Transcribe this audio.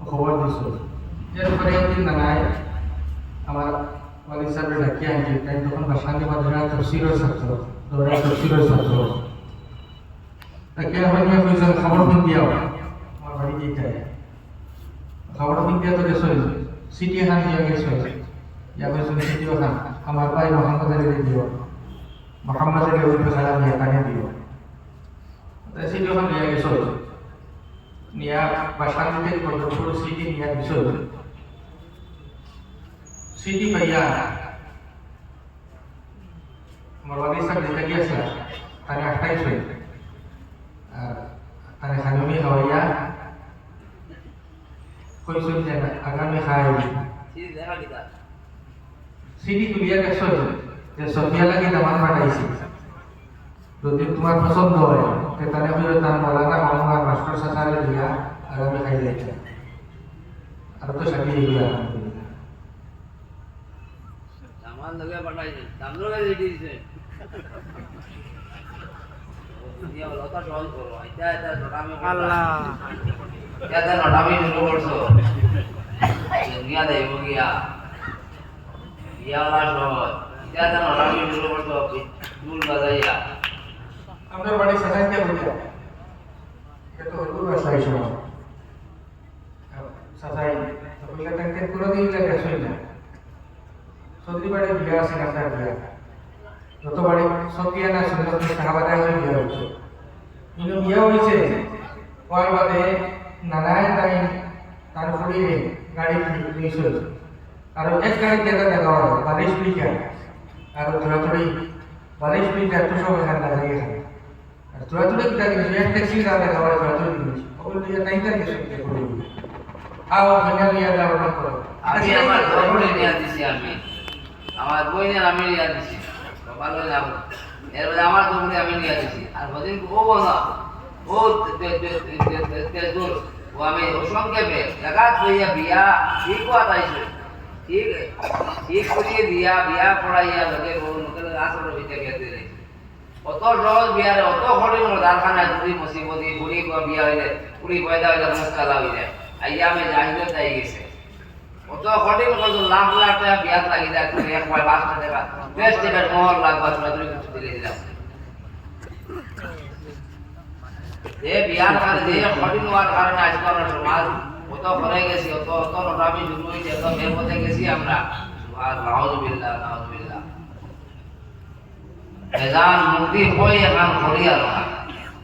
খবর দিছ এরপরে একদিন নানায় আমার ওয়ালিদ সাহেবের ডাকিয়ে আনছে তাই তখন বাসান্তি মাদ্রাসা তফসিরের ছাত্র দৌড়া তফসিরের ছাত্র তাকে আমার নিয়ে কইছেন খবর ফোন দিয়াও আমার বাড়ি যেতে খবর ফোন দিয়া তো গেছে সিটি খান দিয়া গেছে ইয়া কইছেন সিটিও খান আমার ভাই মোহাম্মদ আলী দিও মোহাম্মদ আলী ওই খেলা নিয়ে কানে দিও তাই সিটিও খান দিয়া গেছে নিয়া বাসান্তিতে কতপুর সিটি নিয়া গেছে সিটি ভাইয়া আমার ওয়ালিদ সাহেব যেটা গিয়েছে তাকে 28 হয়ে আর তারে খানুমি হওয়াইয়া কইছেন যে আগামী খাই সিডি তুলিয়া গেছো যে সফিয়া লাগি দামান বানাইছি যদি তোমার পছন্দ হয় তাহলে আমি তার মৌলানা মোহাম্মদ মাস্টার সাথে দিয়া আগামী খাই যাইছে আর তো সাথে এগুলা দামান লগে বানাইছে দাম লগে দিয়েছে dia lota soal koro এটা নটামি আল্লাহ এটা নটামি শুরু করছো দুনিয়া দেব গিয়া ইয়ালা সহজ এটা নটামি শুরু করছো দুল বাজাইয়া আমরা বাড়ি সাজাইতে বলি এটা তো হলুদ বাসাই শোনো সাজাই সকলকে তাকে পুরো দিন লাগে শুই না সত্যি বাড়ি বিয়া আছে না বিয়া যত বাড়ি সত্যিয়া না সুন্দর সাহাবাদা হয়ে বিয়া হচ্ছে কিন্তু বিয়া হয়েছে হওয়ার বাদে নানায় তাই তার ফুড়িয়ে গাড়ি নিয়েছিল আর এক গাড়ি দেখা দেখা হয় 42 লিটার আর থোড়াথোড়ি 42 লিটার তো সব এখানে দাঁড়িয়ে এখানে আর থোড়াথোড়ি কিটা গেছে এক ট্যাক্সি দাঁড়িয়ে দেখা হয় থোড়াথোড়ি জিনিস ওগুলো দিয়ে নাই তার গেছে করে আও মেনে নিয়ে যাওয়ার পর আমি আমার বউরে নিয়ে দিছি আমার বইনের আমি নিয়ে দিছি ভালো লাভ এরপরে আমার দৌড়ে আমি নিয়ে দিছি আর বদিন ও বলা ও দূর ও আমি অসংক্ষেপে জায়গা হইয়া বিয়া ঠিক আদাইছে ঠিক ঠিক করিয়ে বিয়া পড়াইয়া লগে বউ নকলে আসর হইতে গেছে অত সহজ বিয়ারে অত খড়ি দারখানা যদি মুসিবতি বুড়ি বিয়া হইলে বুড়ি পয়দা হইলে মুস্কালা হইলে আইয়া আমি জাহিদে যাই গেছে অত খড়ি কত লাখ লাখ টাকা বিয়া লাগি যায় তুমি এক পয় 5 টাকা বেস্ট এবার মোহর লাগবা তুমি কিছু দিলে দিলাম এ বিয়ার কারণে যে খড়ি নেওয়ার কারণে আজকে আমরা সমাজ অত ভরে গেছি অত নটামি শুরু হয়েছে অত বের পথে গেছি আমরা আর নাউজুবিল্লাহ এজান মুক্তি হয়ে এখন খড়ি আর